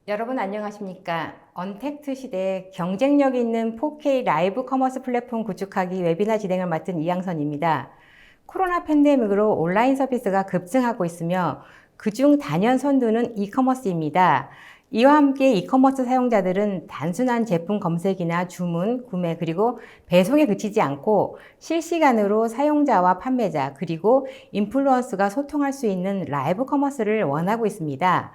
여러분 안녕하십니까? 언택트 시대에 경쟁력 있는 4K 라이브 커머스 플랫폼 구축하기 웨비나 진행을 맡은 이양선입니다. 코로나 팬데믹으로 온라인 서비스가 급증하고 있으며 그중 단연 선두는 이커머스입니다. 이와 함께 이커머스 사용자들은 단순한 제품 검색이나 주문, 구매 그리고 배송에 그치지 않고 실시간으로 사용자와 판매자 그리고 인플루언서가 소통할 수 있는 라이브 커머스를 원하고 있습니다.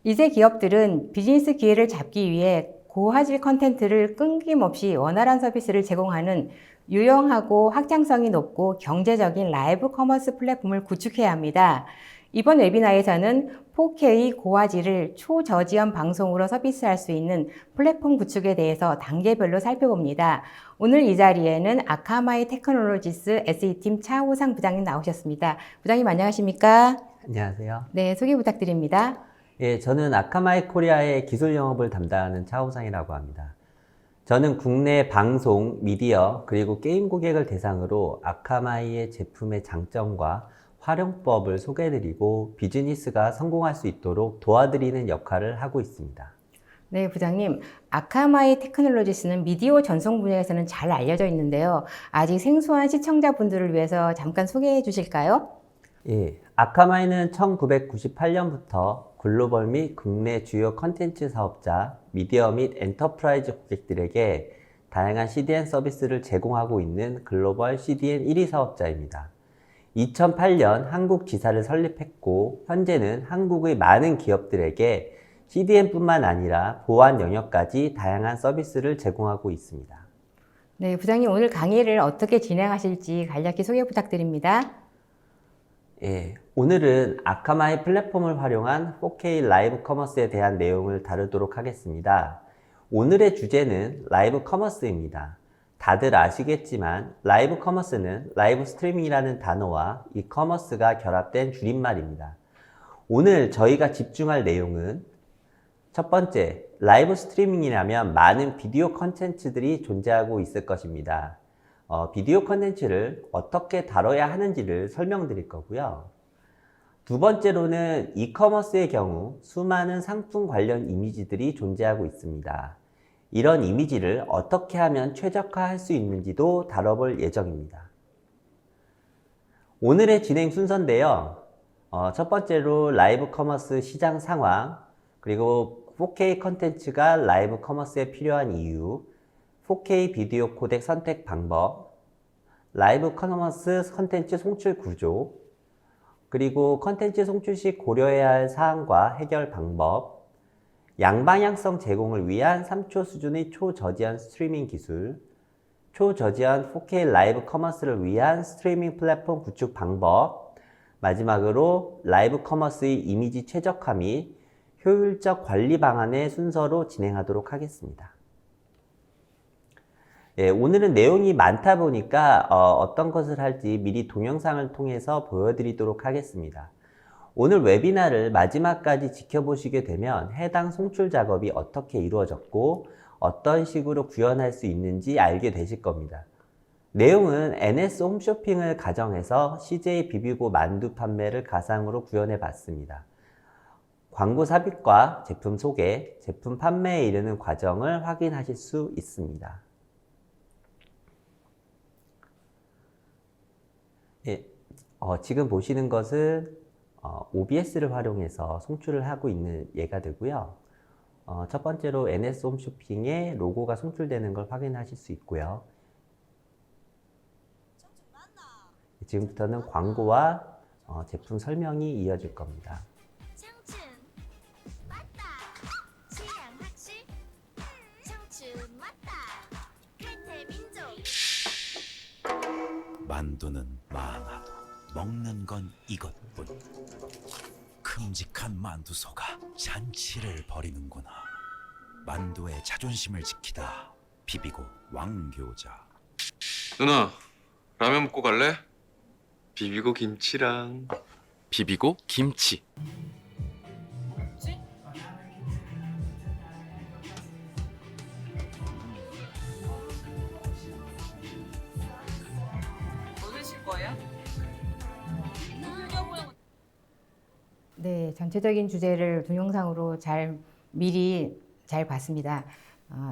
이제 기업들은 비즈니스 기회를 잡기 위해 고화질 컨텐츠를 끊김없이 원활한 서비스를 제공하는 유용하고 확장성이 높고 경제적인 라이브 커머스 플랫폼을 구축해야 합니다. 이번 웨비나에서는 4K 고화질을 초저지연 방송으로 서비스할 수 있는 플랫폼 구축에 대해서 단계별로 살펴봅니다. 오늘 이 자리에는 아카마이 테크놀로지스 SE팀 차호상 부장님 나오셨습니다. 부장님 안녕하십니까? 안녕하세요. 네, 소개 부탁드립니다. 예, 저는 아카마이 코리아의 기술 영업을 담당하는 차호상이라고 합니다. 저는 국내 방송, 미디어, 그리고 게임 고객을 대상으로 아카마이의 제품의 장점과 활용법을 소개해드리고 비즈니스가 성공할 수 있도록 도와드리는 역할을 하고 있습니다. 네, 부장님. 아카마이 테크놀로지스는 미디어 전송 분야에서는 잘 알려져 있는데요. 아직 생소한 시청자분들을 위해서 잠깐 소개해 주실까요? 예, 아카마이는 1998년부터 글로벌 및 국내 주요 컨텐츠 사업자, 미디어 및 엔터프라이즈 고객들에게 다양한 CDN 서비스를 제공하고 있는 글로벌 CDN 1위 사업자입니다. 2008년 한국 지사를 설립했고 현재는 한국의 많은 기업들에게 CDN뿐만 아니라 보안 영역까지 다양한 서비스를 제공하고 있습니다. 네, 부장님 오늘 강의를 어떻게 진행하실지 간략히 소개 부탁드립니다. 예, 오늘은 아카마이 플랫폼을 활용한 4K 라이브 커머스에 대한 내용을 다루도록 하겠습니다. 오늘의 주제는 라이브 커머스입니다. 다들 아시겠지만 라이브 커머스는 라이브 스트리밍이라는 단어와 이커머스가 결합된 줄임말입니다. 오늘 저희가 집중할 내용은 첫 번째, 라이브 스트리밍이라면 많은 비디오 컨텐츠들이 존재하고 있을 것입니다. 비디오 컨텐츠를 어떻게 다뤄야 하는지를 설명드릴 거고요. 두 번째로는 이커머스의 경우 수많은 상품 관련 이미지들이 존재하고 있습니다. 이런 이미지를 어떻게 하면 최적화할 수 있는지도 다뤄볼 예정입니다. 오늘의 진행 순서인데요. 첫 번째로 라이브 커머스 시장 상황, 그리고 4K 컨텐츠가 라이브 커머스에 필요한 이유, 4K 비디오 코덱 선택 방법, 라이브 커머스 컨텐츠 송출 구조, 그리고 컨텐츠 송출 시 고려해야 할 사항과 해결 방법, 양방향성 제공을 위한 3초 수준의 초저지연 스트리밍 기술, 초저지연 4K 라이브 커머스를 위한 스트리밍 플랫폼 구축 방법, 마지막으로 라이브 커머스의 이미지 최적화 및 효율적 관리 방안의 순서로 진행하도록 하겠습니다. 예, 오늘은 내용이 많다 보니까 어떤 것을 할지 미리 동영상을 통해서 보여드리도록 하겠습니다. 오늘 웨비나를 마지막까지 지켜보시게 되면 해당 송출 작업이 어떻게 이루어졌고 어떤 식으로 구현할 수 있는지 알게 되실 겁니다. 내용은 NS 홈쇼핑을 가정해서 CJ 비비고 만두 판매를 가상으로 구현해 봤습니다. 광고 삽입과 제품 소개, 제품 판매에 이르는 과정을 확인하실 수 있습니다. 예, 지금 보시는 것은 OBS를 활용해서 송출을 하고 있는 예가 되고요. 첫 번째로 NS 홈쇼핑의 로고가 송출되는 걸 확인하실 수 있고요. 지금부터는 광고와 제품 설명이 이어질 겁니다. 만두는 많아도 먹는 건 이것뿐. 큼직한 만두소가 잔치를 벌이는구나. 만두의 자존심을 지키다 비비고 왕교자. 누나, 라면 먹고 갈래? 비비고 김치랑. 비비고 김치. 넣으실 거예요? 네, 전체적인 주제를 동영상으로 잘 미리 잘 봤습니다.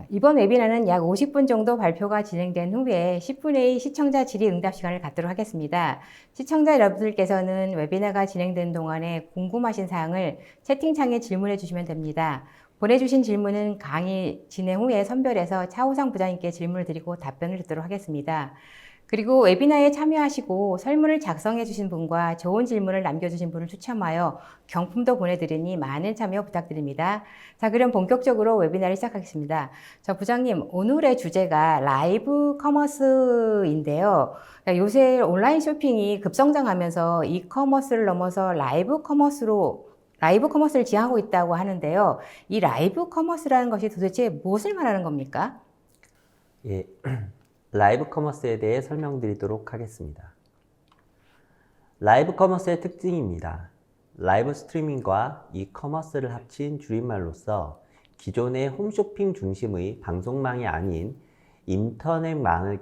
이번 웨비나는 약 50분 정도 발표가 진행된 후에 10분의 1 시청자 질의 응답 시간을 갖도록 하겠습니다. 시청자 여러분들께서는 웨비나가 진행되는 동안에 궁금하신 사항을 채팅창에 질문해 주시면 됩니다. 보내주신 질문은 강의 진행 후에 선별해서 차호상 부장님께 질문을 드리고 답변을 듣도록 하겠습니다. 그리고 웨비나에 참여하시고 설문을 작성해 주신 분과 좋은 질문을 남겨주신 분을 추첨하여 경품도 보내드리니 많은 참여 부탁드립니다. 자, 그럼 본격적으로 웨비나를 시작하겠습니다. 부장님, 오늘의 주제가 라이브 커머스인데요. 요새 온라인 쇼핑이 급성장하면서 이커머스를 넘어서 라이브 커머스를 지향하고 있다고 하는데요. 이 라이브 커머스라는 것이 도대체 무엇을 말하는 겁니까? 예, 라이브 커머스에 대해 설명드리도록 하겠습니다. 라이브 커머스의 특징입니다. 라이브 스트리밍과 이커머스를 합친 줄임말로서 기존의 홈쇼핑 중심의 방송망이 아닌 인터넷망을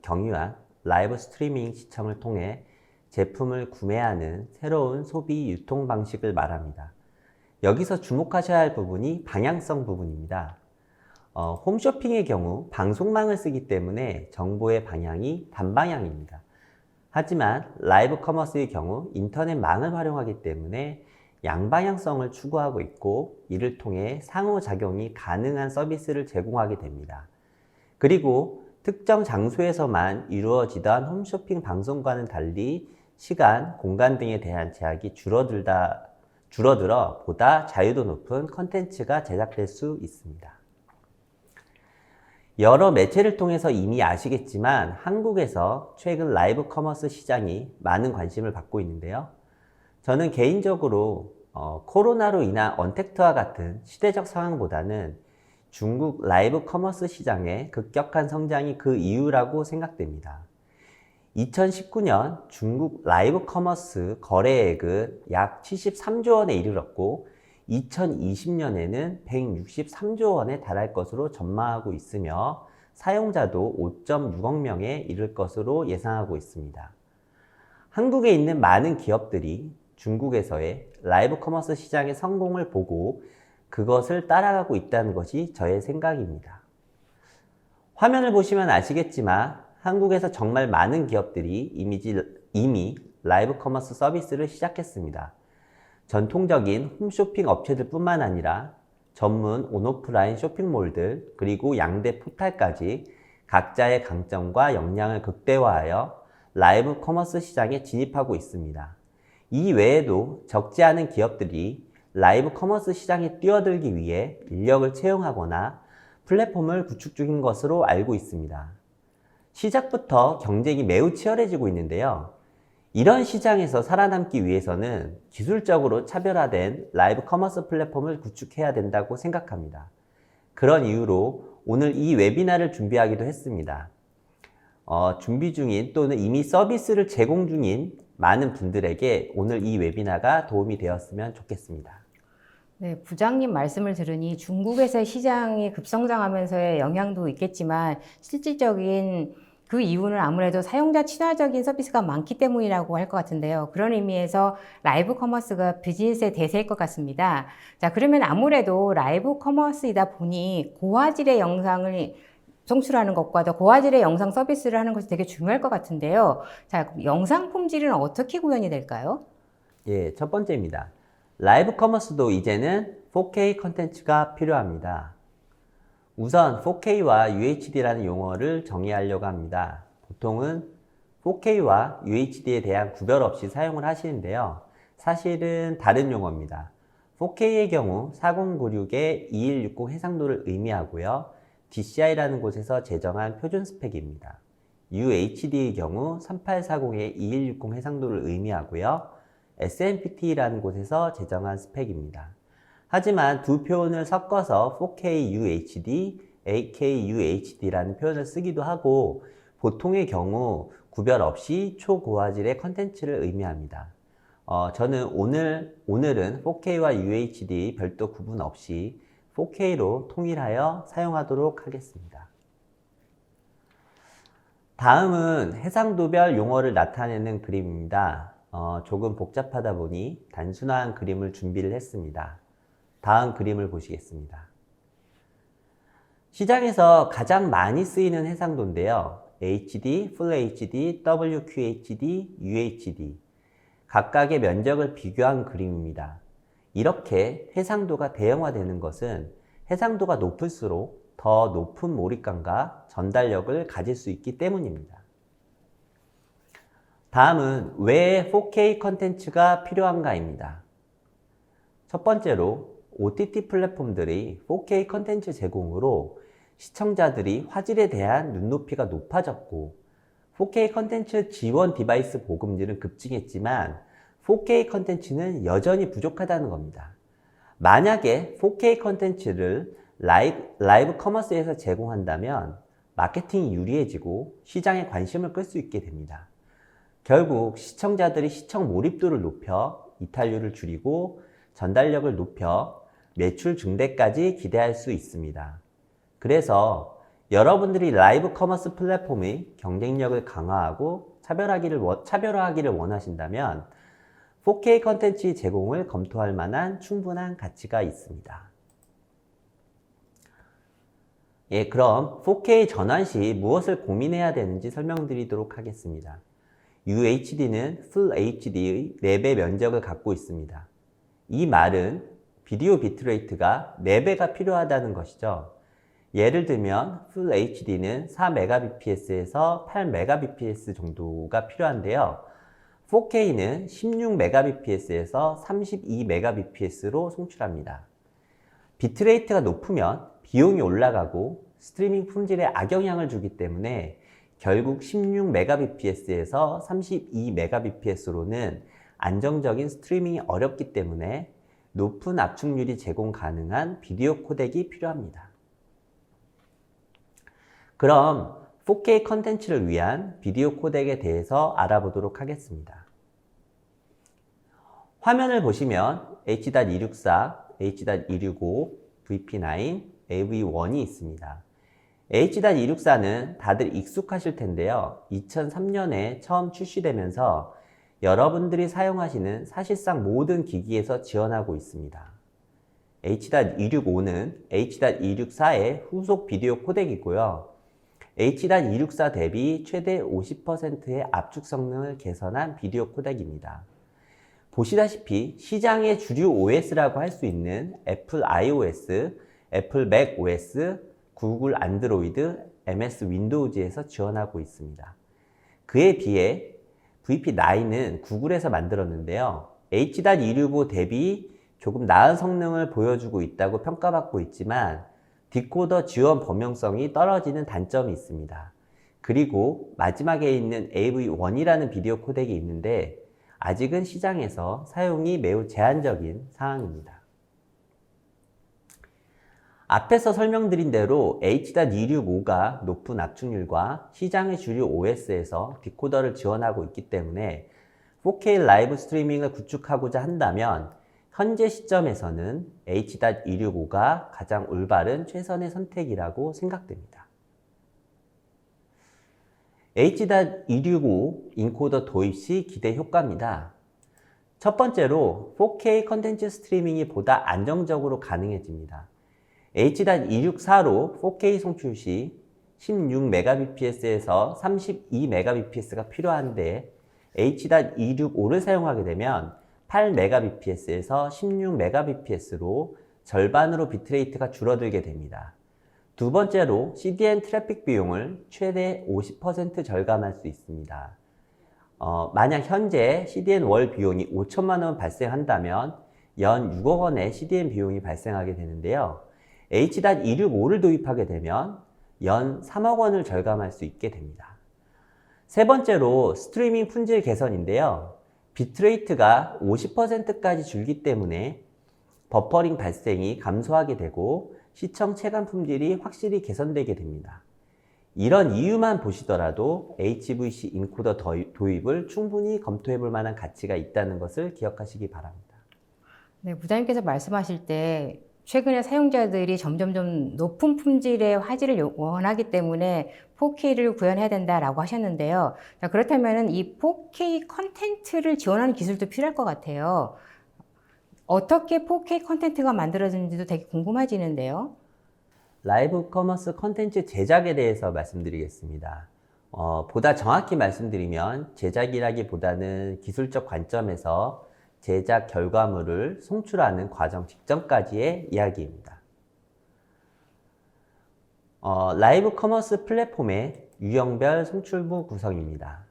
경유한 라이브 스트리밍 시청을 통해 제품을 구매하는 새로운 소비 유통 방식을 말합니다. 여기서 주목하셔야 할 부분이 방향성 부분입니다. 홈쇼핑의 경우 방송망을 쓰기 때문에 정보의 방향이 단방향입니다. 하지만 라이브 커머스의 경우 인터넷망을 활용하기 때문에 양방향성을 추구하고 있고 이를 통해 상호작용이 가능한 서비스를 제공하게 됩니다. 그리고 특정 장소에서만 이루어지던 홈쇼핑 방송과는 달리 시간, 공간 등에 대한 제약이 줄어들어 보다 자유도 높은 컨텐츠가 제작될 수 있습니다. 여러 매체를 통해서 이미 아시겠지만 한국에서 최근 라이브 커머스 시장이 많은 관심을 받고 있는데요. 저는 개인적으로 코로나로 인한 언택트와 같은 시대적 상황보다는 중국 라이브 커머스 시장의 급격한 성장이 그 이유라고 생각됩니다. 2019년 중국 라이브 커머스 거래액은 약 73조 원에 이르렀고 2020년에는 163조 원에 달할 것으로 전망하고 있으며 사용자도 5.6억 명에 이를 것으로 예상하고 있습니다. 한국에 있는 많은 기업들이 중국에서의 라이브 커머스 시장의 성공을 보고 그것을 따라가고 있다는 것이 저의 생각입니다. 화면을 보시면 아시겠지만 한국에서 정말 많은 기업들이 이미 라이브 커머스 서비스를 시작했습니다. 전통적인 홈쇼핑 업체들 뿐만 아니라 전문 온오프라인 쇼핑몰들 그리고 양대 포탈까지 각자의 강점과 역량을 극대화하여 라이브 커머스 시장에 진입하고 있습니다. 이 외에도 적지 않은 기업들이 라이브 커머스 시장에 뛰어들기 위해 인력을 채용하거나 플랫폼을 구축 중인 것으로 알고 있습니다. 시작부터 경쟁이 매우 치열해지고 있는데요. 이런 시장에서 살아남기 위해서는 기술적으로 차별화된 라이브 커머스 플랫폼을 구축해야 된다고 생각합니다. 그런 이유로 오늘 이 웨비나를 준비하기도 했습니다. 준비 중인 또는 이미 서비스를 제공 중인 많은 분들에게 오늘 이 웨비나가 도움이 되었으면 좋겠습니다. 네, 부장님 말씀을 들으니 중국에서의 시장이 급성장하면서의 영향도 있겠지만 실질적인 그 이유는 아무래도 사용자 친화적인 서비스가 많기 때문이라고 할 것 같은데요. 그런 의미에서 라이브 커머스가 비즈니스의 대세일 것 같습니다. 자, 그러면 아무래도 라이브 커머스이다 보니 고화질의 영상을 송출하는 것과 더 고화질의 영상 서비스를 하는 것이 되게 중요할 것 같은데요. 자, 영상 품질은 어떻게 구현이 될까요? 예, 첫 번째입니다. 라이브 커머스도 이제는 4K 컨텐츠가 필요합니다. 우선 4K와 UHD라는 용어를 정의하려고 합니다. 보통은 4K와 UHD에 대한 구별 없이 사용을 하시는데요. 사실은 다른 용어입니다. 4K의 경우 4096의 2160 해상도를 의미하고요. DCI라는 곳에서 제정한 표준 스펙입니다. UHD의 경우 3840의 2160 해상도를 의미하고요. SMPT라는 곳에서 제정한 스펙입니다. 하지만 두 표현을 섞어서 4K UHD, 8K UHD라는 표현을 쓰기도 하고 보통의 경우 구별 없이 초고화질의 컨텐츠를 의미합니다. 저는 오늘은 4K와 UHD 별도 구분 없이 4K로 통일하여 사용하도록 하겠습니다. 다음은 해상도별 용어를 나타내는 그림입니다. 조금 복잡하다 보니 단순한 그림을 준비를 했습니다. 다음 그림을 보시겠습니다. 시장에서 가장 많이 쓰이는 해상도인데요. HD, Full HD, WQHD, UHD 각각의 면적을 비교한 그림입니다. 이렇게 해상도가 대형화되는 것은 해상도가 높을수록 더 높은 몰입감과 전달력을 가질 수 있기 때문입니다. 다음은 왜 4K 컨텐츠가 필요한가입니다. 첫 번째로 OTT 플랫폼들이 4K 컨텐츠 제공으로 시청자들이 화질에 대한 눈높이가 높아졌고 4K 컨텐츠 지원 디바이스 보급률은 급증했지만 4K 컨텐츠는 여전히 부족하다는 겁니다. 만약에 4K 컨텐츠를 라이브 커머스에서 제공한다면 마케팅이 유리해지고 시장에 관심을 끌 수 있게 됩니다. 결국 시청자들이 시청 몰입도를 높여 이탈률을 줄이고 전달력을 높여 매출 증대까지 기대할 수 있습니다. 그래서 여러분들이 라이브 커머스 플랫폼의 경쟁력을 강화하고 차별화하기를 원하신다면 4K 컨텐츠 제공을 검토할 만한 충분한 가치가 있습니다. 예, 그럼 4K 전환 시 무엇을 고민해야 되는지 설명드리도록 하겠습니다. UHD는 Full HD의 4배 면적을 갖고 있습니다. 이 말은 비디오 비트레이트가 4배가 필요하다는 것이죠. 예를 들면 Full HD는 4Mbps에서 8Mbps 정도가 필요한데요. 4K는 16Mbps에서 32Mbps로 송출합니다. 비트레이트가 높으면 비용이 올라가고 스트리밍 품질에 악영향을 주기 때문에 결국 16Mbps에서 32Mbps로는 안정적인 스트리밍이 어렵기 때문에 높은 압축률이 제공 가능한 비디오 코덱이 필요합니다. 그럼 4K 컨텐츠를 위한 비디오 코덱에 대해서 알아보도록 하겠습니다. 화면을 보시면 H.264, H.265, VP9, AV1이 있습니다. H.264는 다들 익숙하실 텐데요. 2003년에 처음 출시되면서 여러분들이 사용하시는 사실상 모든 기기에서 지원하고 있습니다. H.265는 H.264의 후속 비디오 코덱이고요. H.264 대비 최대 50%의 압축 성능을 개선한 비디오 코덱입니다. 보시다시피 시장의 주류 OS라고 할 수 있는 애플 iOS, 애플 맥OS, 구글 안드로이드, MS 윈도우즈에서 지원하고 있습니다. 그에 비해 VP9은 구글에서 만들었는데요. H.265 대비 조금 나은 성능을 보여주고 있다고 평가받고 있지만 디코더 지원 범용성이 떨어지는 단점이 있습니다. 그리고 마지막에 있는 AV1이라는 비디오 코덱이 있는데 아직은 시장에서 사용이 매우 제한적인 상황입니다. 앞에서 설명드린 대로 H.265가 높은 압축률과 시장의 주류 OS에서 디코더를 지원하고 있기 때문에 4K 라이브 스트리밍을 구축하고자 한다면 현재 시점에서는 H.265가 가장 올바른 최선의 선택이라고 생각됩니다. H.265 인코더 도입 시 기대 효과입니다. 첫 번째로 4K 컨텐츠 스트리밍이 보다 안정적으로 가능해집니다. H.264로 4K 송출 시 16Mbps에서 32Mbps가 필요한데 H.265를 사용하게 되면 8Mbps에서 16Mbps로 절반으로 비트레이트가 줄어들게 됩니다. 두 번째로 CDN 트래픽 비용을 최대 50% 절감할 수 있습니다. 만약 현재 CDN 월 비용이 5천만 원 발생한다면 연 6억 원의 CDN 비용이 발생하게 되는데요. H.265를 도입하게 되면 연 3억 원을 절감할 수 있게 됩니다. 세 번째로 스트리밍 품질 개선인데요. 비트레이트가 50%까지 줄기 때문에 버퍼링 발생이 감소하게 되고 시청 체감 품질이 확실히 개선되게 됩니다. 이런 이유만 보시더라도 HVC 인코더 도입을 충분히 검토해 볼 만한 가치가 있다는 것을 기억하시기 바랍니다. 네, 부장님께서 말씀하실 때 최근에 사용자들이 점점 높은 품질의 화질을 원하기 때문에 4K를 구현해야 된다라고 하셨는데요. 자, 그렇다면 이 4K 컨텐츠를 지원하는 기술도 필요할 것 같아요. 어떻게 4K 컨텐츠가 만들어지는지도 되게 궁금해지는데요. 라이브 커머스 컨텐츠 제작에 대해서 말씀드리겠습니다. 보다 정확히 말씀드리면 제작이라기보다는 기술적 관점에서 제작 결과물을 송출하는 과정 직전까지의 이야기입니다. 라이브 커머스 플랫폼의 유형별 송출부 구성입니다.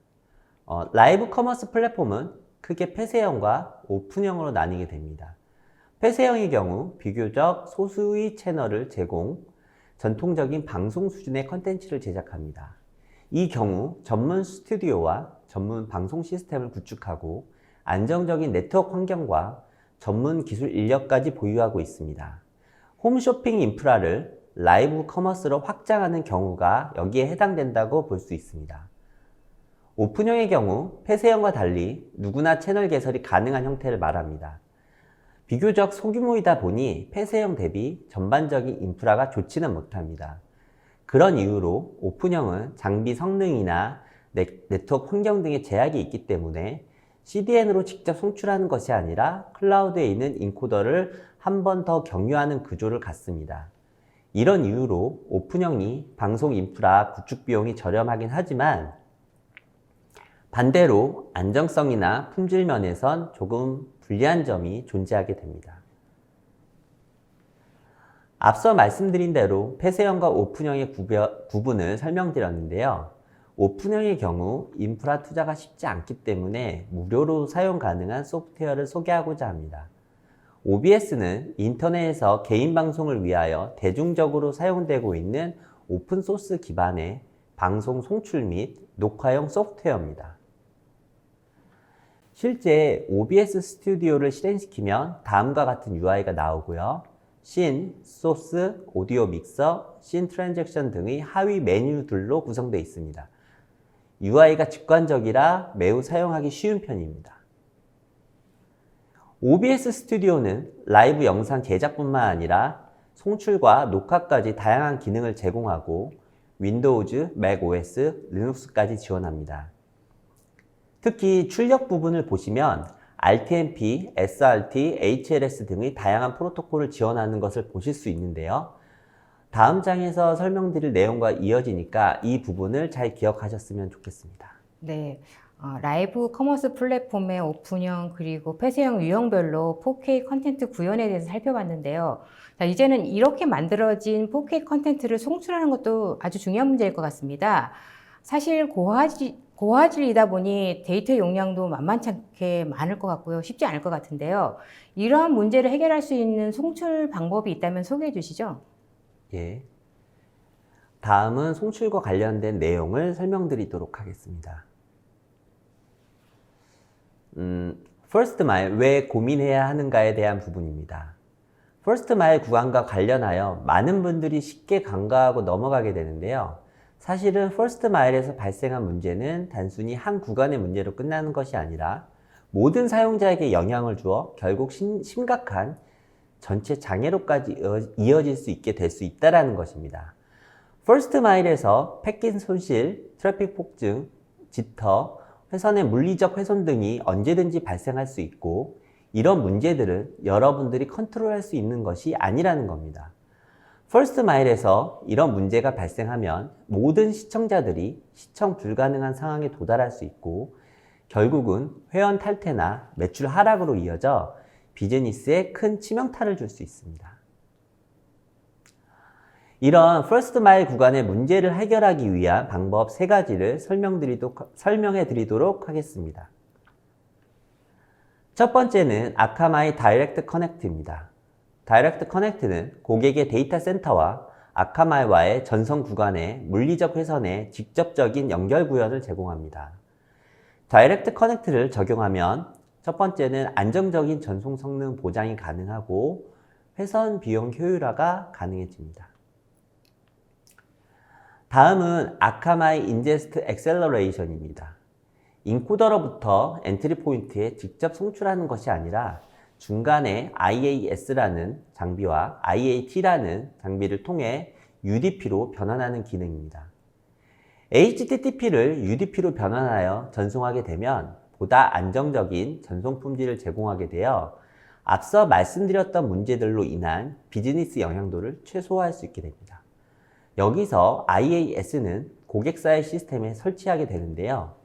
라이브 커머스 플랫폼은 크게 폐쇄형과 오픈형으로 나뉘게 됩니다. 폐쇄형의 경우 비교적 소수의 채널을 제공, 전통적인 방송 수준의 컨텐츠를 제작합니다. 이 경우 전문 스튜디오와 전문 방송 시스템을 구축하고 안정적인 네트워크 환경과 전문 기술 인력까지 보유하고 있습니다. 홈쇼핑 인프라를 라이브 커머스로 확장하는 경우가 여기에 해당된다고 볼 수 있습니다. 오픈형의 경우 폐쇄형과 달리 누구나 채널 개설이 가능한 형태를 말합니다. 비교적 소규모이다 보니 폐쇄형 대비 전반적인 인프라가 좋지는 못합니다. 그런 이유로 오픈형은 장비 성능이나 네트워크 환경 등의 제약이 있기 때문에 CDN으로 직접 송출하는 것이 아니라 클라우드에 있는 인코더를 한 번 더 경유하는 구조를 갖습니다. 이런 이유로 오픈형이 방송 인프라 구축 비용이 저렴하긴 하지만 반대로 안정성이나 품질 면에선 조금 불리한 점이 존재하게 됩니다. 앞서 말씀드린 대로 폐쇄형과 오픈형의 구분을 설명드렸는데요. 오픈형의 경우 인프라 투자가 쉽지 않기 때문에 무료로 사용 가능한 소프트웨어를 소개하고자 합니다. OBS는 인터넷에서 개인 방송을 위하여 대중적으로 사용되고 있는 오픈소스 기반의 방송 송출 및 녹화용 소프트웨어입니다. 실제 OBS 스튜디오를 실행시키면 다음과 같은 UI가 나오고요. 씬, 소스, 오디오 믹서, 씬 트랜잭션 등의 하위 메뉴들로 구성되어 있습니다. UI가 직관적이라 매우 사용하기 쉬운 편입니다. OBS 스튜디오는 라이브 영상 제작뿐만 아니라 송출과 녹화까지 다양한 기능을 제공하고 윈도우즈, 맥OS, 리눅스까지 지원합니다. 특히 출력 부분을 보시면 RTMP, SRT, HLS 등의 다양한 프로토콜을 지원하는 것을 보실 수 있는데요. 다음 장에서 설명드릴 내용과 이어지니까 이 부분을 잘 기억하셨으면 좋겠습니다. 네, 라이브 커머스 플랫폼의 오픈형 그리고 폐쇄형 유형별로 4K 컨텐츠 구현에 대해서 살펴봤는데요. 자, 이제는 이렇게 만들어진 4K 컨텐츠를 송출하는 것도 아주 중요한 문제일 것 같습니다. 사실 고화질이다 보니 데이터 용량도 만만치 않게 많을 것 같고요. 쉽지 않을 것 같은데요. 이러한 문제를 해결할 수 있는 송출 방법이 있다면 소개해 주시죠. 예. 다음은 송출과 관련된 내용을 설명드리도록 하겠습니다. First Mile, 왜 고민해야 하는가에 대한 부분입니다. First Mile 구간과 관련하여 많은 분들이 쉽게 간과하고 넘어가게 되는데요. 사실은 First Mile에서 발생한 문제는 단순히 한 구간의 문제로 끝나는 것이 아니라 모든 사용자에게 영향을 주어 결국 심각한 전체 장애로까지 이어질 수 있게 될 수 있다는 것입니다. First Mile에서 패킷 손실, 트래픽 폭증, 지터, 회선의 물리적 훼손 등이 언제든지 발생할 수 있고 이런 문제들은 여러분들이 컨트롤할 수 있는 것이 아니라는 겁니다. First Mile에서 이런 문제가 발생하면 모든 시청자들이 시청 불가능한 상황에 도달할 수 있고 결국은 회원 탈퇴나 매출 하락으로 이어져 비즈니스에 큰 치명타를 줄 수 있습니다. 이런 First Mile 구간의 문제를 해결하기 위한 방법 3가지를 설명해 드리도록 하겠습니다. 첫 번째는 아카마이 다이렉트 커넥트입니다. 다이렉트 커넥트는 고객의 데이터 센터와 아카마이와의 전송 구간의 물리적 회선에 직접적인 연결 구현을 제공합니다. 다이렉트 커넥트를 적용하면 첫 번째는 안정적인 전송 성능 보장이 가능하고 회선 비용 효율화가 가능해집니다. 다음은 아카마이 인제스트 엑셀러레이션입니다. 인코더로부터 엔트리 포인트에 직접 송출하는 것이 아니라 중간에 IAS라는 장비와 IAT라는 장비를 통해 UDP로 변환하는 기능입니다. HTTP를 UDP로 변환하여 전송하게 되면 보다 안정적인 전송 품질을 제공하게 되어 앞서 말씀드렸던 문제들로 인한 비즈니스 영향도를 최소화할 수 있게 됩니다. 여기서 IaaS는 고객사의 시스템에 설치하게 되는데요.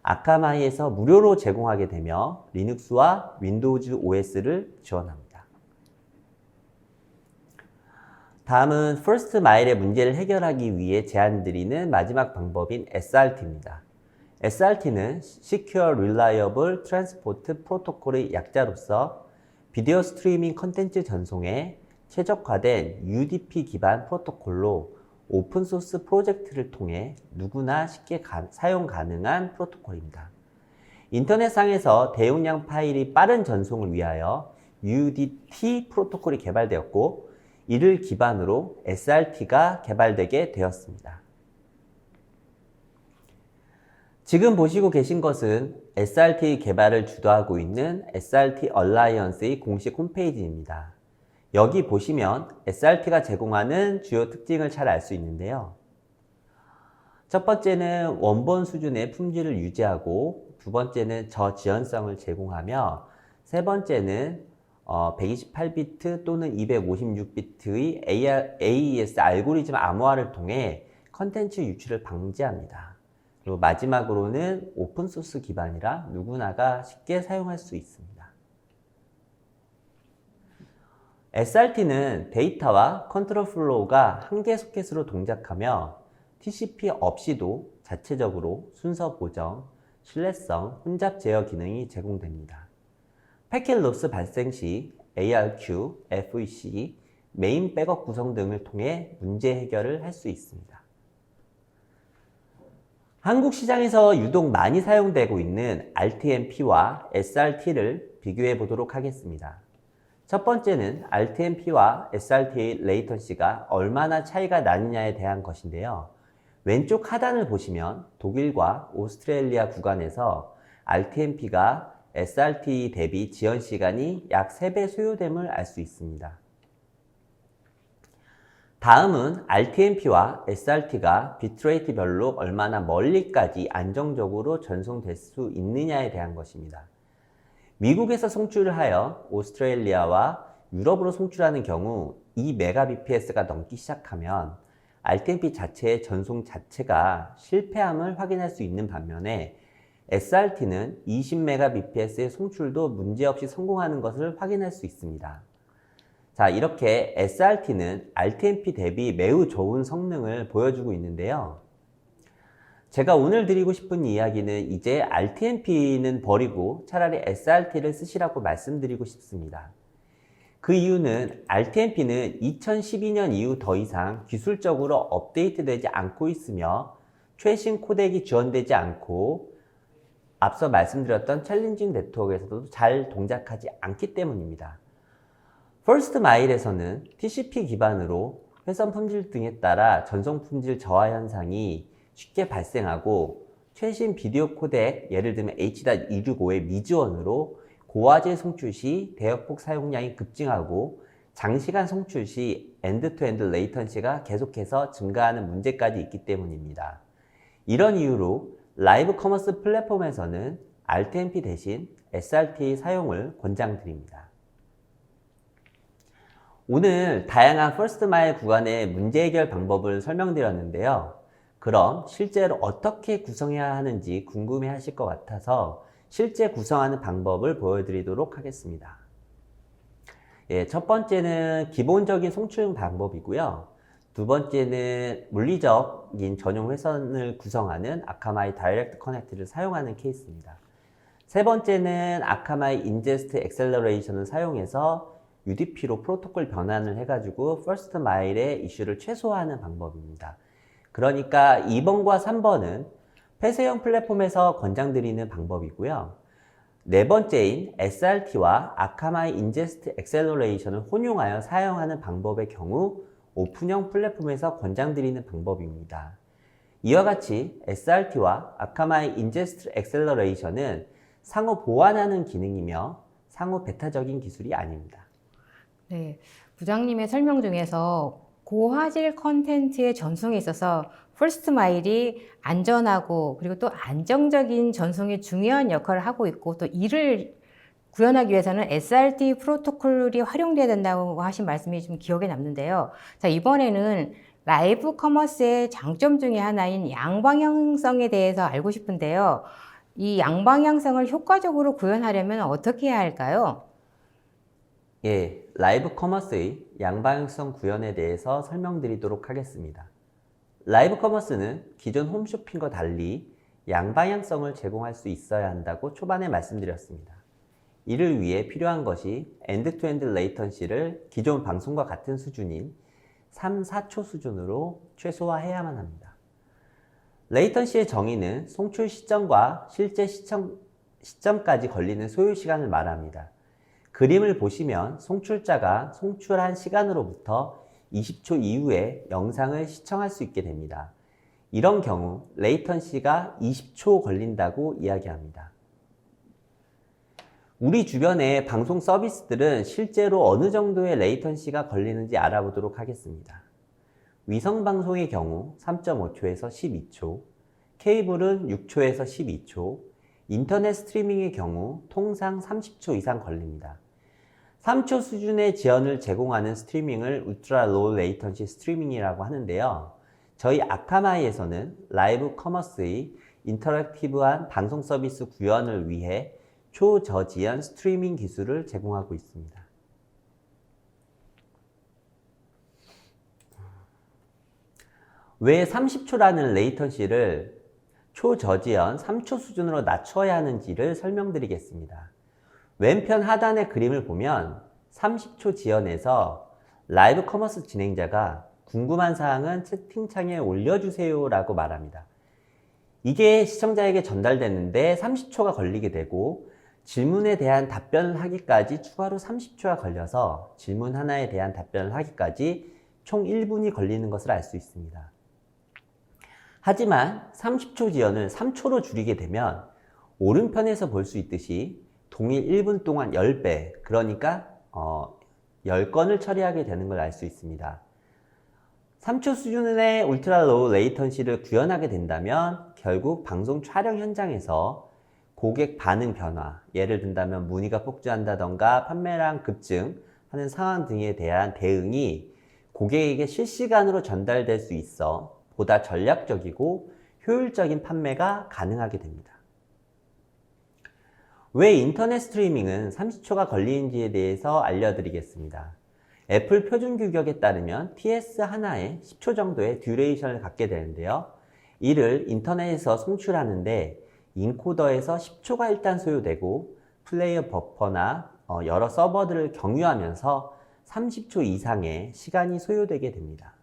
아카마이에서 무료로 제공하게 되며 리눅스와 윈도우즈 OS를 지원합니다. 다음은 퍼스트 마일의 문제를 해결하기 위해 제안드리는 마지막 방법인 SRT입니다. SRT는 Secure Reliable Transport Protocol의 약자로서 비디오 스트리밍 컨텐츠 전송에 최적화된 UDP 기반 프로토콜로 오픈소스 프로젝트를 통해 누구나 쉽게 사용 가능한 프로토콜입니다. 인터넷상에서 대용량 파일이 빠른 전송을 위하여 UDT 프로토콜이 개발되었고 이를 기반으로 SRT가 개발되게 되었습니다. 지금 보시고 계신 것은 SRT 개발을 주도하고 있는 SRT 얼라이언스의 공식 홈페이지입니다. 여기 보시면 SRT가 제공하는 주요 특징을 잘 알 수 있는데요. 첫 번째는 원본 수준의 품질을 유지하고, 두 번째는 저지연성을 제공하며, 세 번째는 128비트 또는 256비트의 AES 알고리즘 암호화를 통해 컨텐츠 유출을 방지합니다. 그리고 마지막으로는 오픈소스 기반이라 누구나가 쉽게 사용할 수 있습니다. SRT는 데이터와 컨트롤 플로우가 한 개 소켓으로 동작하며 TCP 없이도 자체적으로 순서 보정, 신뢰성, 혼잡 제어 기능이 제공됩니다. 패킷 로스 발생 시 ARQ, FEC, 메인 백업 구성 등을 통해 문제 해결을 할 수 있습니다. 한국 시장에서 유독 많이 사용되고 있는 RTMP와 SRT를 비교해 보도록 하겠습니다. 첫 번째는 RTMP와 SRT의 레이턴시가 얼마나 차이가 나느냐에 대한 것인데요. 왼쪽 하단을 보시면 독일과 오스트레일리아 구간에서 RTMP가 SRT 대비 지연 시간이 약 3배 소요됨을 알 수 있습니다. 다음은 RTMP와 SRT가 비트레이트별로 얼마나 멀리까지 안정적으로 전송될 수 있느냐에 대한 것입니다. 미국에서 송출을 하여 오스트레일리아와 유럽으로 송출하는 경우 2Mbps가 넘기 시작하면 RTMP 자체의 전송 자체가 실패함을 확인할 수 있는 반면에 SRT는 20Mbps의 송출도 문제없이 성공하는 것을 확인할 수 있습니다. 자, 이렇게 SRT는 RTMP 대비 매우 좋은 성능을 보여주고 있는데요. 제가 오늘 드리고 싶은 이야기는 이제 RTMP는 버리고 차라리 SRT를 쓰시라고 말씀드리고 싶습니다. 그 이유는 RTMP는 2012년 이후 더 이상 기술적으로 업데이트되지 않고 있으며 최신 코덱이 지원되지 않고 앞서 말씀드렸던 챌린징 네트워크에서도 잘 동작하지 않기 때문입니다. 퍼스트 마일에서는 TCP 기반으로 회선 품질 등에 따라 전송 품질 저하 현상이 쉽게 발생하고 최신 비디오 코덱, 예를 들면 H.265의 미지원으로 고화질 송출 시 대역폭 사용량이 급증하고 장시간 송출 시 엔드-투-엔드 레이턴시가 계속해서 증가하는 문제까지 있기 때문입니다. 이런 이유로 라이브 커머스 플랫폼에서는 RTMP 대신 SRT 사용을 권장드립니다. 오늘 다양한 퍼스트 마일 구간의 문제 해결 방법을 설명드렸는데요. 그럼 실제로 어떻게 구성해야 하는지 궁금해 하실 것 같아서 실제 구성하는 방법을 보여드리도록 하겠습니다. 첫 번째는 기본적인 송출 방법이고요. 두 번째는 물리적인 전용 회선을 구성하는 아카마이 다이렉트 커넥트를 사용하는 케이스입니다. 세 번째는 아카마이 인제스트 엑셀러레이션을 사용해서 UDP로 프로토콜 변환을 해가지고 퍼스트 마일의 이슈를 최소화하는 방법입니다. 그러니까 2번과 3번은 폐쇄형 플랫폼에서 권장드리는 방법이고요. 네 번째인 SRT와 아카마이 인제스트 엑셀러레이션을 혼용하여 사용하는 방법의 경우 오픈형 플랫폼에서 권장드리는 방법입니다. 이와 같이 SRT와 아카마이 인제스트 엑셀러레이션은 상호 보완하는 기능이며 상호 배타적인 기술이 아닙니다. 네, 부장님의 설명 중에서 고화질 컨텐츠의 전송에 있어서 퍼스트 마일이 안전하고 그리고 또 안정적인 전송에 중요한 역할을 하고 있고 또 이를 구현하기 위해서는 SRT 프로토콜이 활용돼야 된다고 하신 말씀이 좀 기억에 남는데요. 자, 이번에는 라이브 커머스의 장점 중에 하나인 양방향성에 대해서 알고 싶은데요. 이 양방향성을 효과적으로 구현하려면 어떻게 해야 할까요? 예, 라이브 커머스의 양방향성 구현에 대해서 설명드리도록 하겠습니다. 라이브 커머스는 기존 홈쇼핑과 달리 양방향성을 제공할 수 있어야 한다고 초반에 말씀드렸습니다. 이를 위해 필요한 것이 엔드-투-엔드 레이턴시를 기존 방송과 같은 수준인 3, 4초 수준으로 최소화해야만 합니다. 레이턴시의 정의는 송출 시점과 실제 시점까지 걸리는 소요 시간을 말합니다. 그림을 보시면 송출자가 송출한 시간으로부터 20초 이후에 영상을 시청할 수 있게 됩니다. 이런 경우 레이턴시가 20초 걸린다고 이야기합니다. 우리 주변의 방송 서비스들은 실제로 어느 정도의 레이턴시가 걸리는지 알아보도록 하겠습니다. 위성방송의 경우 3.5초에서 12초, 케이블은 6초에서 12초, 인터넷 스트리밍의 경우 통상 30초 이상 걸립니다. 3초 수준의 지연을 제공하는 스트리밍을 울트라 로우 레이턴시 스트리밍이라고 하는데요. 저희 아카마이에서는 라이브 커머스의 인터랙티브한 방송 서비스 구현을 위해 초저지연 스트리밍 기술을 제공하고 있습니다. 왜 30초라는 레이턴시를 초저지연 3초 수준으로 낮춰야 하는지를 설명드리겠습니다. 왼편 하단의 그림을 보면 30초 지연에서 라이브 커머스 진행자가 궁금한 사항은 채팅창에 올려주세요 라고 말합니다. 이게 시청자에게 전달되는데 30초가 걸리게 되고 질문에 대한 답변을 하기까지 추가로 30초가 걸려서 질문 하나에 대한 답변을 하기까지 총 1분이 걸리는 것을 알 수 있습니다. 하지만 30초 지연을 3초로 줄이게 되면 오른편에서 볼 수 있듯이 동일 1분 동안 10배, 그러니까 10건을 처리하게 되는 걸 알 수 있습니다. 3초 수준의 울트라 로우 레이턴시를 구현하게 된다면 결국 방송 촬영 현장에서 고객 반응 변화, 예를 든다면 문의가 폭주한다던가 판매량 급증하는 상황 등에 대한 대응이 고객에게 실시간으로 전달될 수 있어 보다 전략적이고 효율적인 판매가 가능하게 됩니다. 왜 인터넷 스트리밍은 30초가 걸리는지에 대해서 알려드리겠습니다. 애플 표준 규격에 따르면 TS 하나에 10초 정도의 듀레이션을 갖게 되는데요. 이를 인터넷에서 송출하는데 인코더에서 10초가 일단 소요되고 플레이어 버퍼나 여러 서버들을 경유하면서 30초 이상의 시간이 소요되게 됩니다.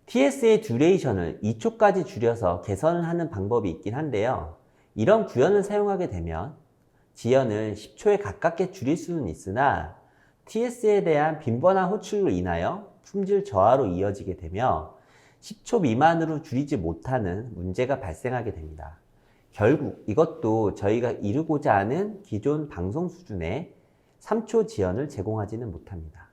TS의 듀레이션을 2초까지 줄여서 개선을 하는 방법이 있긴 한데요. 이런 구현을 사용하게 되면 지연을 10초에 가깝게 줄일 수는 있으나 TS에 대한 빈번한 호출로 인하여 품질 저하로 이어지게 되며 10초 미만으로 줄이지 못하는 문제가 발생하게 됩니다. 결국 이것도 저희가 이루고자 하는 기존 방송 수준의 3초 지연을 제공하지는 못합니다.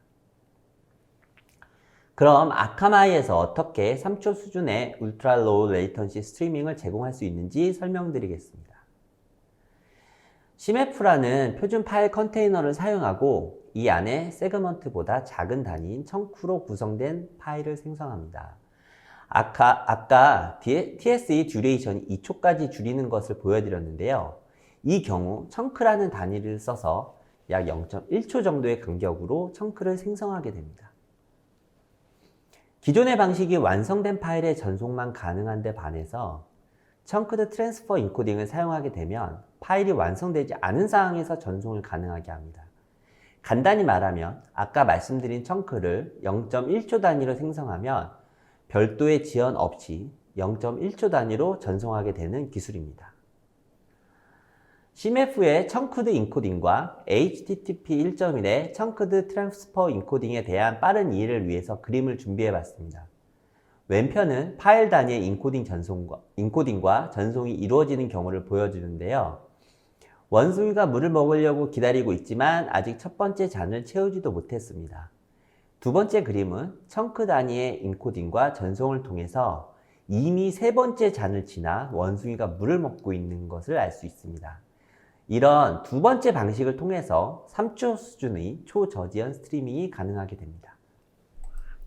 그럼 아카마이에서 어떻게 3초 수준의 울트라 로우 레이턴시 스트리밍을 제공할 수 있는지 설명드리겠습니다. CMF라는 표준 파일 컨테이너를 사용하고 이 안에 세그먼트보다 작은 단위인 청크로 구성된 파일을 생성합니다. 아까 TS의 듀레이션이 2초까지 줄이는 것을 보여드렸는데요. 이 경우 청크라는 단위를 써서 약 0.1초 정도의 간격으로 청크를 생성하게 됩니다. 기존의 방식이 완성된 파일의 전송만 가능한 데 반해서 청크드 트랜스퍼 인코딩을 사용하게 되면 파일이 완성되지 않은 상황에서 전송을 가능하게 합니다. 간단히 말하면 아까 말씀드린 청크를 0.1초 단위로 생성하면 별도의 지연 없이 0.1초 단위로 전송하게 되는 기술입니다. CMF의 청크드 인코딩과 HTTP 1.1의 청크드 트랜스퍼 인코딩에 대한 빠른 이해를 위해서 그림을 준비해 봤습니다. 왼편은 파일 단위의 인코딩과 전송이 이루어지는 경우를 보여주는데요. 원숭이가 물을 먹으려고 기다리고 있지만 아직 첫 번째 잔을 채우지도 못했습니다. 두 번째 그림은 청크 단위의 인코딩과 전송을 통해서 이미 세 번째 잔을 지나 원숭이가 물을 먹고 있는 것을 알 수 있습니다. 이런 두 번째 방식을 통해서 3초 수준의 초저지연 스트리밍이 가능하게 됩니다.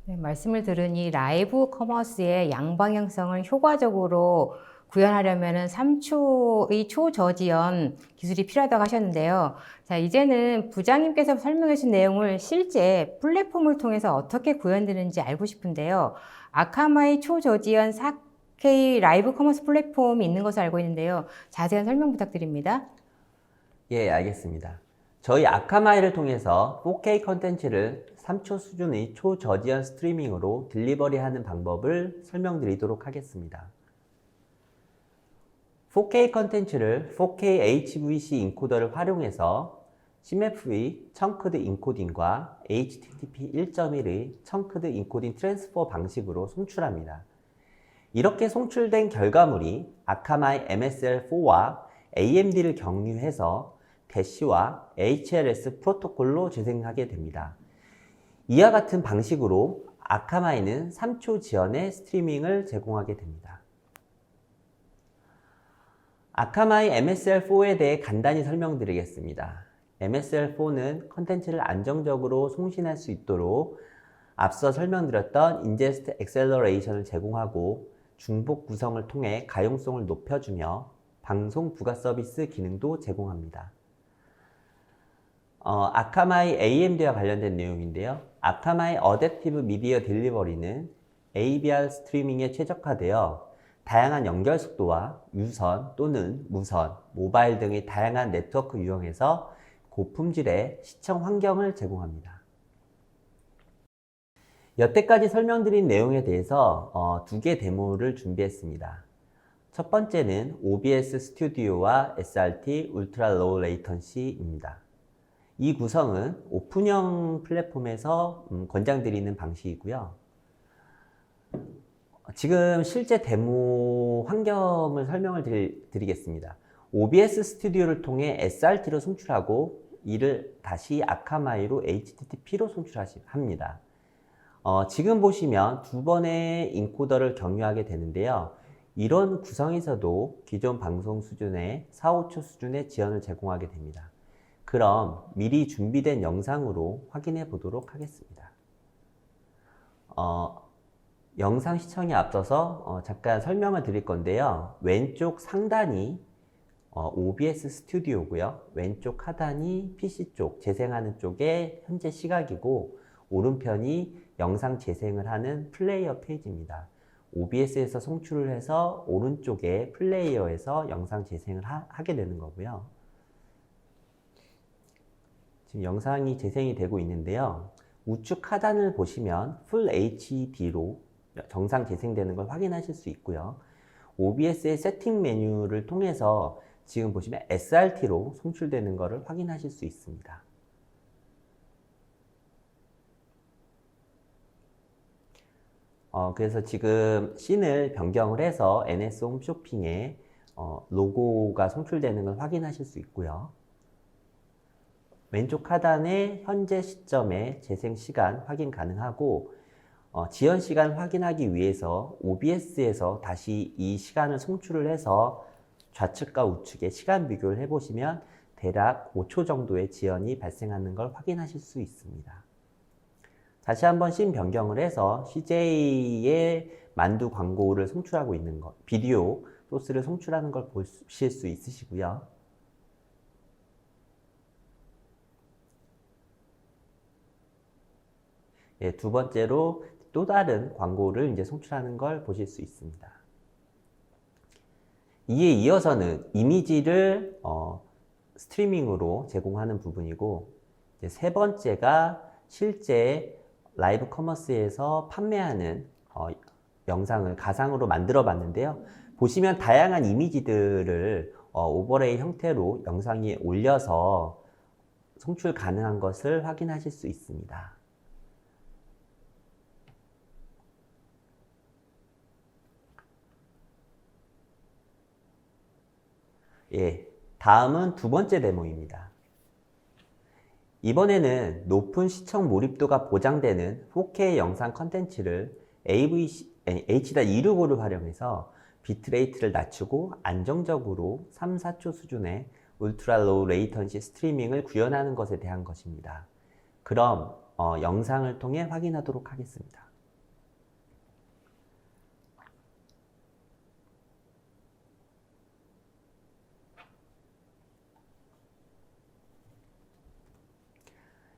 네, 말씀을 들으니 라이브 커머스의 양방향성을 효과적으로 구현하려면 3초의 초저지연 기술이 필요하다고 하셨는데요. 자, 이제는 부장님께서 설명해 주신 내용을 실제 플랫폼을 통해서 어떻게 구현되는지 알고 싶은데요. 아카마이 초저지연 4K 라이브 커머스 플랫폼이 있는 것으로 알고 있는데요. 자세한 설명 부탁드립니다. 예, 알겠습니다. 저희 아카마이를 통해서 4K 컨텐츠를 3초 수준의 초저지연 스트리밍으로 딜리버리하는 방법을 설명드리도록 하겠습니다. 4K 컨텐츠를 4K HVC 인코더를 활용해서 CMF의 청크드 인코딩과 HTTP 1.1의 청크드 인코딩 트랜스퍼 방식으로 송출합니다. 이렇게 송출된 결과물이 아카마이 MSL4와 AMD를 경유해서 대시와 HLS 프로토콜로 재생하게 됩니다. 이와 같은 방식으로 아카마이는 3초 지연의 스트리밍을 제공하게 됩니다. 아카마이 MSL4에 대해 간단히 설명드리겠습니다. MSL4는 컨텐츠를 안정적으로 송신할 수 있도록 앞서 설명드렸던 인제스트 액셀러레이션을 제공하고 중복 구성을 통해 가용성을 높여주며 방송 부가 서비스 기능도 제공합니다. 아카마이 AMD와 관련된 내용인데요. 아카마이 어댑티브 미디어 딜리버리는 AVR 스트리밍에 최적화되어 다양한 연결 속도와 유선 또는 무선, 모바일 등의 다양한 네트워크 유형에서 고품질의 시청 환경을 제공합니다. 여태까지 설명드린 내용에 대해서 두 개 데모를 준비했습니다. 첫 번째는 OBS 스튜디오와 SRT 울트라 로우 레이턴시입니다. 이 구성은 오픈형 플랫폼에서 권장드리는 방식이고요. 지금 실제 데모 환경을 설명을 드리겠습니다. OBS 스튜디오를 통해 SRT로 송출하고 이를 다시 아카마이로 HTTP로 송출합니다. 지금 보시면 두 번의 인코더를 경유하게 되는데요. 이런 구성에서도 기존 방송 수준의 4, 5초 수준의 지연을 제공하게 됩니다. 그럼 미리 준비된 영상으로 확인해 보도록 하겠습니다. 영상 시청에 앞서서 잠깐 설명을 드릴 건데요. 왼쪽 상단이 OBS 스튜디오고요. 왼쪽 하단이 PC 쪽, 재생하는 쪽의 현재 시각이고 오른편이 영상 재생을 하는 플레이어 페이지입니다. OBS에서 송출을 해서 오른쪽에 플레이어에서 영상 재생을 하게 되는 거고요. 지금 영상이 재생이 되고 있는데요. 우측 하단을 보시면 Full HD로 정상 재생되는 걸 확인하실 수 있고요. OBS의 세팅 메뉴를 통해서 지금 보시면 SRT로 송출되는 것을 확인하실 수 있습니다. 그래서 지금 씬을 변경을 해서 NS 홈쇼핑에 로고가 송출되는 걸 확인하실 수 있고요. 왼쪽 하단에 현재 시점의 재생 시간 확인 가능하고 지연 시간 확인하기 위해서 OBS에서 다시 이 시간을 송출을 해서 좌측과 우측의 시간 비교를 해보시면 대략 5초 정도의 지연이 발생하는 걸 확인하실 수 있습니다. 다시 한번 씬 변경을 해서 CJ의 만두 광고를 송출하고 있는 것, 비디오 소스를 송출하는 걸 보실 수 있으시고요. 예, 두 번째로 또 다른 광고를 이제 송출하는 걸 보실 수 있습니다. 이에 이어서는 이미지를 스트리밍으로 제공하는 부분이고, 이제 세 번째가 실제 라이브 커머스에서 판매하는 영상을 가상으로 만들어 봤는데요. 보시면 다양한 이미지들을 오버레이 형태로 영상에 올려서 송출 가능한 것을 확인하실 수 있습니다. 예, 다음은 두 번째 데모입니다. 이번에는 높은 시청 몰입도가 보장되는 4K 영상 컨텐츠를 H.265를 활용해서 비트레이트를 낮추고 안정적으로 3, 4초 수준의 울트라 로우 레이턴시 스트리밍을 구현하는 것에 대한 것입니다. 그럼 영상을 통해 확인하도록 하겠습니다.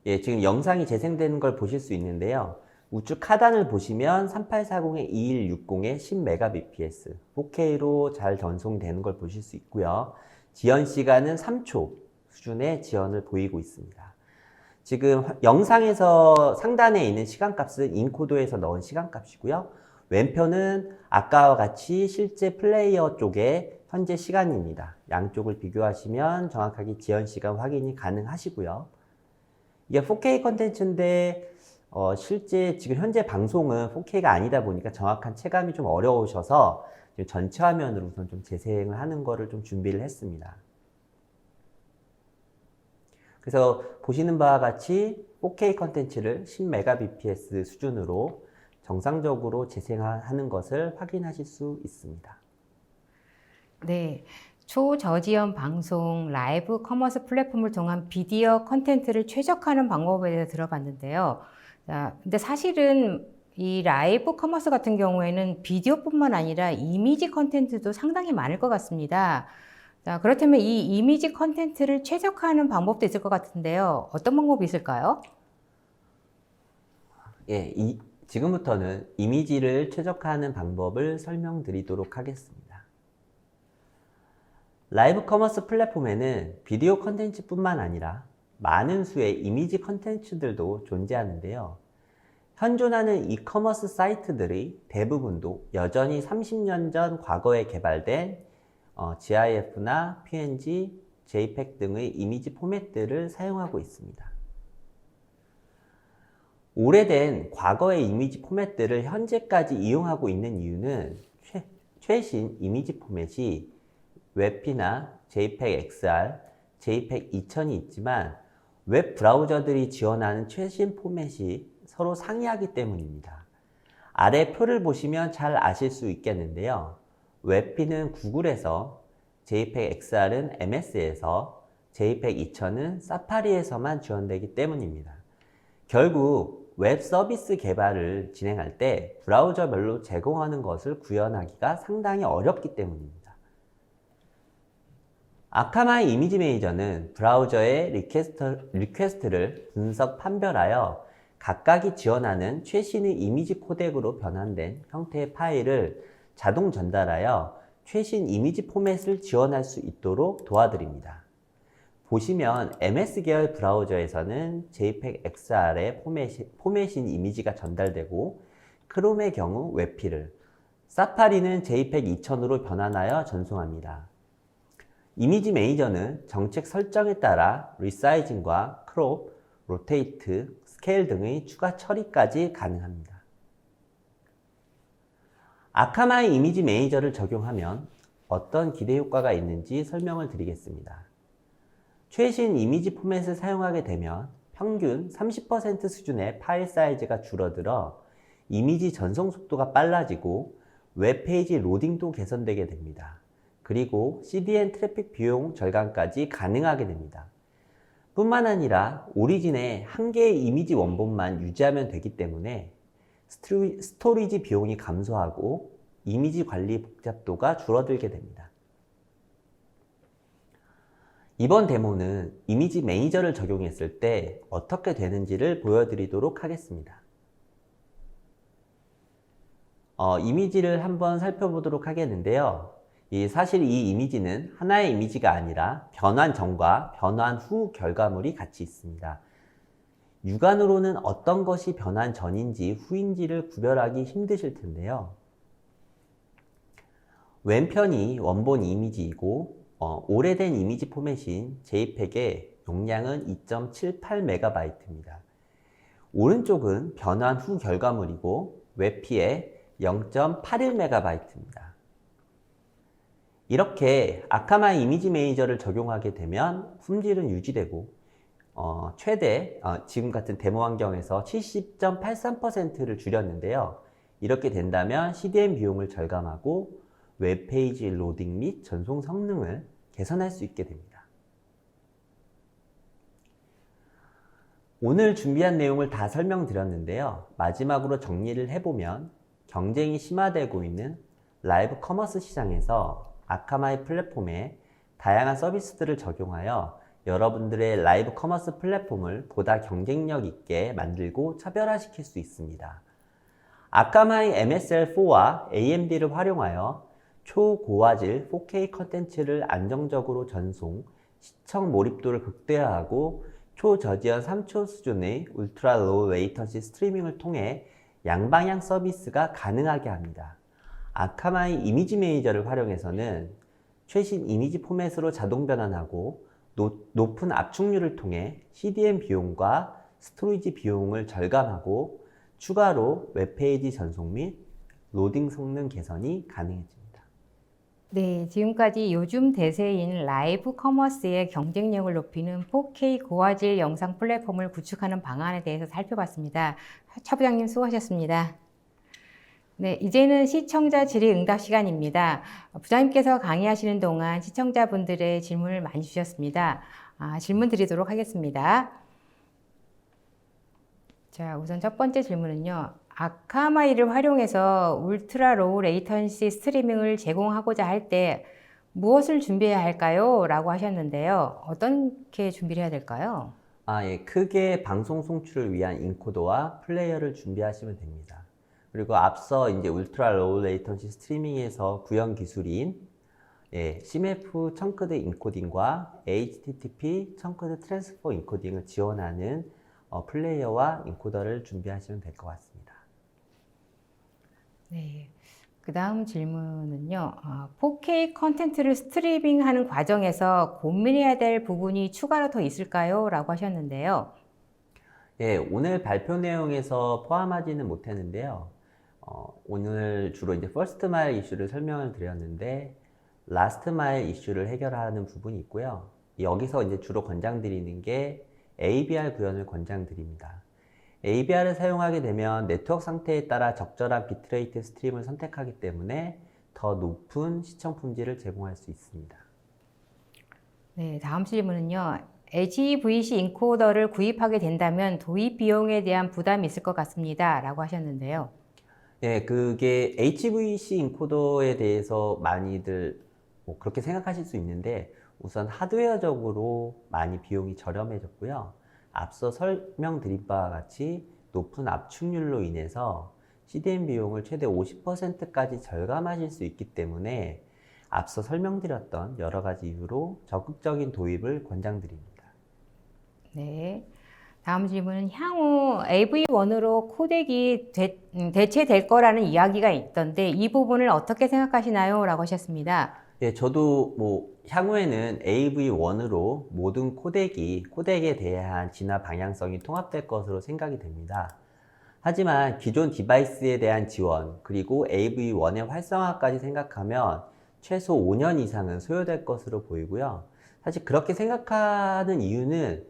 예, 지금 영상이 재생되는 걸 보실 수 있는데요. 우측 하단을 보시면 3840-2160의 10Mbps 4K로 잘 전송되는 걸 보실 수 있고요. 지연 시간은 3초 수준의 지연을 보이고 있습니다. 지금 영상에서 상단에 있는 시간값은 인코더에서 넣은 시간값이고요. 왼편은 아까와 같이 실제 플레이어 쪽의 현재 시간입니다. 양쪽을 비교하시면 정확하게 지연 시간 확인이 가능하시고요. 이게 4K 컨텐츠인데 실제 지금 현재 방송은 4K가 아니다 보니까 정확한 체감이 좀 어려우셔서 전체 화면으로 우선 좀 재생을 하는 거를 좀 준비를 했습니다. 그래서 보시는 바와 같이 4K 컨텐츠를 10Mbps 수준으로 정상적으로 재생하는 것을 확인하실 수 있습니다. 네. 초저지연 방송 라이브 커머스 플랫폼을 통한 비디오 컨텐츠를 최적화하는 방법에 대해서 들어봤는데요. 자, 근데 사실은 이 라이브 커머스 같은 경우에는 비디오뿐만 아니라 이미지 컨텐츠도 상당히 많을 것 같습니다. 자, 그렇다면 이 이미지 컨텐츠를 최적화하는 방법도 있을 것 같은데요. 어떤 방법이 있을까요? 예, 지금부터는 이미지를 최적화하는 방법을 설명드리도록 하겠습니다. 라이브 커머스 플랫폼에는 비디오 컨텐츠뿐만 아니라 많은 수의 이미지 컨텐츠들도 존재하는데요. 현존하는 이커머스 사이트들의 대부분도 여전히 30년 전 과거에 개발된 GIF나 PNG, JPEG 등의 이미지 포맷들을 사용하고 있습니다. 오래된 과거의 이미지 포맷들을 현재까지 이용하고 있는 이유는 최신 이미지 포맷이 웹P나 JPEG XR, JPEG 2000이 있지만 웹 브라우저들이 지원하는 최신 포맷이 서로 상이하기 때문입니다. 아래 표를 보시면 잘 아실 수 있겠는데요. 웹P는 구글에서, JPEG XR은 MS에서, JPEG 2000은 사파리에서만 지원되기 때문입니다. 결국 웹 서비스 개발을 진행할 때 브라우저별로 제공하는 것을 구현하기가 상당히 어렵기 때문입니다. 아카마이 이미지 매니저는 브라우저의 리퀘스트를 분석 판별하여 각각이 지원하는 최신의 이미지 코덱으로 변환된 형태의 파일을 자동 전달하여 최신 이미지 포맷을 지원할 수 있도록 도와드립니다. 보시면 MS 계열 브라우저에서는 JPEG XR의 포맷인 이미지가 전달되고 크롬의 경우 웹P를, 사파리는 JPEG 2000으로 변환하여 전송합니다. 이미지 매니저는 정책 설정에 따라 리사이징과 크롭, 로테이트, 스케일 등의 추가 처리까지 가능합니다. 아카마이 이미지 매니저를 적용하면 어떤 기대 효과가 있는지 설명을 드리겠습니다. 최신 이미지 포맷을 사용하게 되면 평균 30% 수준의 파일 사이즈가 줄어들어 이미지 전송 속도가 빨라지고 웹페이지 로딩도 개선되게 됩니다. 그리고 CDN 트래픽 비용 절감까지 가능하게 됩니다. 뿐만 아니라 오리진의 한 개의 이미지 원본만 유지하면 되기 때문에 스토리지 비용이 감소하고 이미지 관리 복잡도가 줄어들게 됩니다. 이번 데모는 이미지 매니저를 적용했을 때 어떻게 되는지를 보여드리도록 하겠습니다. 이미지를 한번 살펴보도록 하겠는데요. 사실 이 이미지는 하나의 이미지가 아니라 변환 전과 변환 후 결과물이 같이 있습니다. 육안으로는 어떤 것이 변환 전인지 후인지를 구별하기 힘드실 텐데요. 왼편이 원본 이미지이고 오래된 이미지 포맷인 JPEG의 용량은 2.78MB입니다. 오른쪽은 변환 후 결과물이고 웹P의 0.81MB입니다. 이렇게 아카마이 이미지 매니저를 적용하게 되면 품질은 유지되고 최대 지금 같은 데모 환경에서 70.83%를 줄였는데요. 이렇게 된다면 CDN 비용을 절감하고 웹페이지 로딩 및 전송 성능을 개선할 수 있게 됩니다. 오늘 준비한 내용을 다 설명드렸는데요. 마지막으로 정리를 해보면 경쟁이 심화되고 있는 라이브 커머스 시장에서 아카마이 플랫폼에 다양한 서비스들을 적용하여 여러분들의 라이브 커머스 플랫폼을 보다 경쟁력 있게 만들고 차별화시킬 수 있습니다. 아카마이 MSL4와 AMD를 활용하여 초고화질 4K 컨텐츠를 안정적으로 전송, 시청 몰입도를 극대화하고 초저지연 3초 수준의 울트라 로우 레이턴시 스트리밍을 통해 양방향 서비스가 가능하게 합니다. 아카마이 이미지 매니저를 활용해서는 최신 이미지 포맷으로 자동 변환하고 높은 압축률을 통해 CDN 비용과 스토리지 비용을 절감하고 추가로 웹페이지 전송 및 로딩 성능 개선이 가능해집니다. 네, 지금까지 요즘 대세인 라이브 커머스의 경쟁력을 높이는 4K 고화질 영상 플랫폼을 구축하는 방안에 대해서 살펴봤습니다. 차 부장님 수고하셨습니다. 네, 이제는 시청자 질의응답 시간입니다. 부장님께서 강의하시는 동안 시청자분들의 질문을 많이 주셨습니다. 질문 드리도록 하겠습니다. 자, 우선 첫 번째 질문은요. 아카마이를 활용해서 울트라 로우 레이턴시 스트리밍을 제공하고자 할 때 무엇을 준비해야 할까요? 라고 하셨는데요. 어떻게 준비를 해야 될까요? 예, 크게 방송 송출을 위한 인코더와 플레이어를 준비하시면 됩니다. 그리고 앞서 이제 울트라 로우 레이턴시 스트리밍에서 구현 기술인 CMF 청크드 인코딩과 HTTP 청크드 트랜스퍼 인코딩을 지원하는 플레이어와 인코더를 준비하시면 될 것 같습니다. 네. 그 다음 질문은요. 4K 컨텐츠를 스트리밍하는 과정에서 고민해야 될 부분이 추가로 더 있을까요? 라고 하셨는데요. 예, 오늘 발표 내용에서 포함하지는 못했는데요. 오늘 주로 이제 퍼스트 마일 이슈를 설명을 드렸는데 라스트 마일 이슈를 해결하는 부분이 있고요. 여기서 이제 주로 권장드리는 게 AVR 구현을 권장드립니다. AVR을 사용하게 되면 네트워크 상태에 따라 적절한 비트레이트 스트림을 선택하기 때문에 더 높은 시청 품질을 제공할 수 있습니다. 네, 다음 질문은요. HEVC 인코더를 구입하게 된다면 도입 비용에 대한 부담이 있을 것 같습니다. 라고 하셨는데요. 네, 그게 HVC 인코더에 대해서 많이들 그렇게 생각하실 수 있는데 우선 하드웨어적으로 많이 비용이 저렴해졌고요. 앞서 설명드린 바와 같이 높은 압축률로 인해서 CDN 비용을 최대 50%까지 절감하실 수 있기 때문에 앞서 설명드렸던 여러 가지 이유로 적극적인 도입을 권장드립니다. 네. 다음 질문은 향후 AV1으로 코덱이 대체될 거라는 이야기가 있던데 이 부분을 어떻게 생각하시나요? 라고 하셨습니다. 예, 저도 향후에는 AV1으로 모든 코덱에 대한 진화 방향성이 통합될 것으로 생각이 됩니다. 하지만 기존 디바이스에 대한 지원, 그리고 AV1의 활성화까지 생각하면 최소 5년 이상은 소요될 것으로 보이고요. 사실 그렇게 생각하는 이유는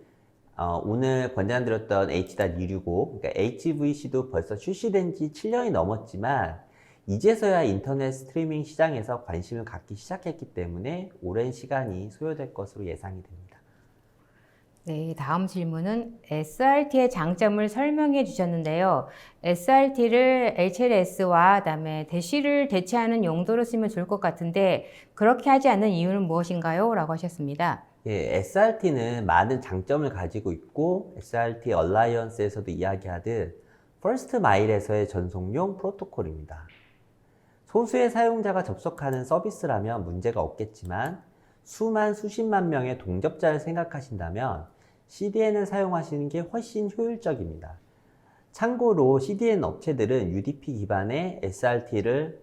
오늘 권장드렸던 H.265, 그러니까 HVC도 벌써 출시된 지 7년이 넘었지만 이제서야 인터넷 스트리밍 시장에서 관심을 갖기 시작했기 때문에 오랜 시간이 소요될 것으로 예상이 됩니다. 네, 다음 질문은 SRT의 장점을 설명해 주셨는데요. SRT를 HLS와 그다음에 대시를 대체하는 용도로 쓰면 좋을 것 같은데 그렇게 하지 않는 이유는 무엇인가요? 라고 하셨습니다. 예, SRT는 많은 장점을 가지고 있고 SRT 얼라이언스에서도 이야기하듯 퍼스트 마일에서의 전송용 프로토콜입니다. 소수의 사용자가 접속하는 서비스라면 문제가 없겠지만 수십만 명의 동접자를 생각하신다면 CDN을 사용하시는 게 훨씬 효율적입니다. 참고로 CDN 업체들은 UDP 기반의 SRT를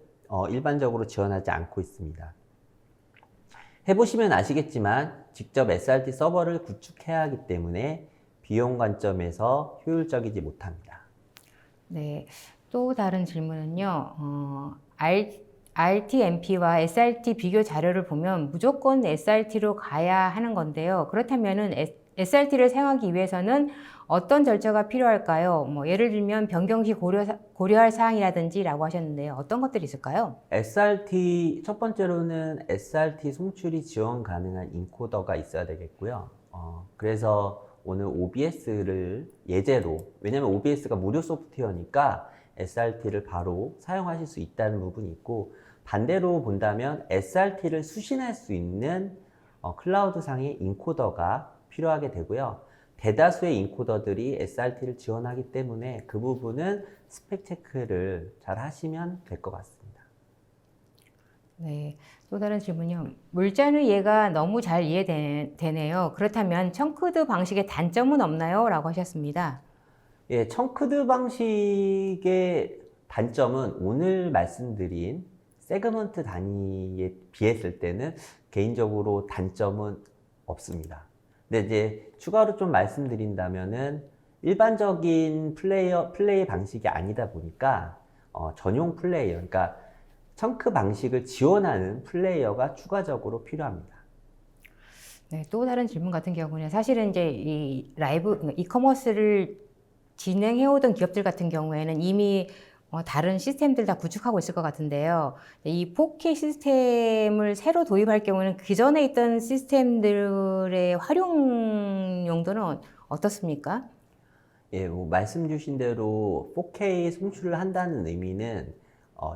일반적으로 지원하지 않고 있습니다. 해보시면 아시겠지만 직접 SRT 서버를 구축해야 하기 때문에 비용 관점에서 효율적이지 못합니다. 네, 또 다른 질문은요. RTMP와 SRT 비교 자료를 보면 무조건 SRT로 가야 하는 건데요. 그렇다면은 SRT를 사용하기 위해서는 어떤 절차가 필요할까요? 예를 들면 변경 시 고려할 사항이라든지 라고 하셨는데요. 어떤 것들이 있을까요? SRT, 첫 번째로는 SRT 송출이 지원 가능한 인코더가 있어야 되겠고요. 그래서 오늘 OBS를 예제로, 왜냐면 OBS가 무료 소프트웨어니까 SRT를 바로 사용하실 수 있다는 부분이 있고, 반대로 본다면 SRT를 수신할 수 있는 클라우드상의 인코더가 필요하게 되고요. 대다수의 인코더들이 SRT를 지원하기 때문에 그 부분은 스펙 체크를 잘 하시면 될 것 같습니다. 네, 또 다른 질문이요. 물자는 얘가 너무 잘 이해되네요. 그렇다면 청크드 방식의 단점은 없나요? 라고 하셨습니다. 예, 청크드 방식의 단점은 오늘 말씀드린 세그먼트 단위에 비했을 때는 개인적으로 단점은 없습니다. 근데 이제 추가로 좀 말씀드린다면은 일반적인 플레이 방식이 아니다 보니까 전용 플레이어, 그러니까 청크 방식을 지원하는 플레이어가 추가적으로 필요합니다. 네, 또 다른 질문 같은 경우는 사실은 이제 이 라이브 이커머스를 진행해오던 기업들 같은 경우에는 이미 다른 시스템들 다 구축하고 있을 것 같은데요. 이 4K 시스템을 새로 도입할 경우는 기존에 있던 시스템들의 활용 용도는 어떻습니까? 예, 뭐 말씀 주신 대로 4K 송출을 한다는 의미는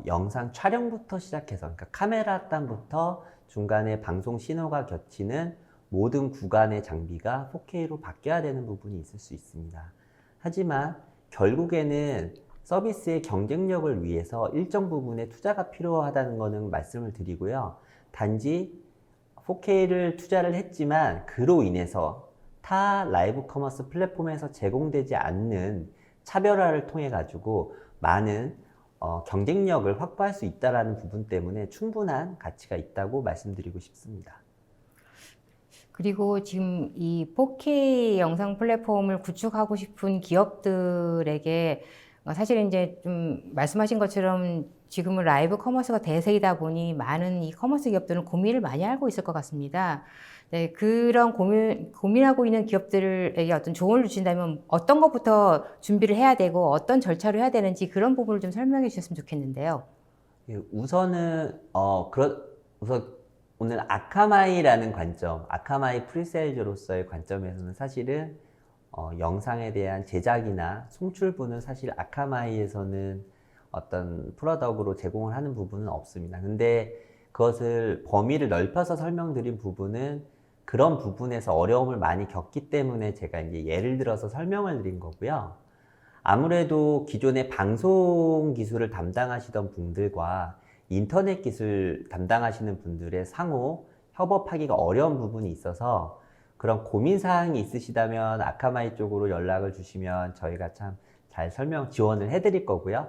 영상 촬영부터 시작해서, 그러니까 카메라 단부터 중간에 방송 신호가 겹치는 모든 구간의 장비가 4K로 바뀌어야 되는 부분이 있을 수 있습니다. 하지만 결국에는 서비스의 경쟁력을 위해서 일정 부분의 투자가 필요하다는 것은 말씀을 드리고요. 단지 4K를 투자를 했지만 그로 인해서 타 라이브 커머스 플랫폼에서 제공되지 않는 차별화를 통해 가지고 많은 경쟁력을 확보할 수 있다는 부분 때문에 충분한 가치가 있다고 말씀드리고 싶습니다. 그리고 지금 이 4K 영상 플랫폼을 구축하고 싶은 기업들에게 사실 이제 좀 말씀하신 것처럼 지금은 라이브 커머스가 대세이다 보니 많은 이 커머스 기업들은 고민을 많이 하고 있을 것 같습니다. 네, 그런 고민하고 있는 기업들에게 어떤 조언을 주신다면 어떤 것부터 준비를 해야 되고 어떤 절차를 해야 되는지 그런 부분을 좀 설명해 주셨으면 좋겠는데요. 예, 우선 오늘 아카마이라는 관점, 아카마이 프리세일즈로서의 관점에서는 사실은 영상에 대한 제작이나 송출부는 사실 아카마이에서는 어떤 프로덕으로 제공을 하는 부분은 없습니다. 근데 그것을 범위를 넓혀서 설명드린 부분은 그런 부분에서 어려움을 많이 겪기 때문에 제가 이제 예를 들어서 설명을 드린 거고요. 아무래도 기존의 방송 기술을 담당하시던 분들과 인터넷 기술 담당하시는 분들의 상호 협업하기가 어려운 부분이 있어서 그런 고민사항이 있으시다면 아카마이 쪽으로 연락을 주시면 저희가 참 잘 지원을 해드릴 거고요.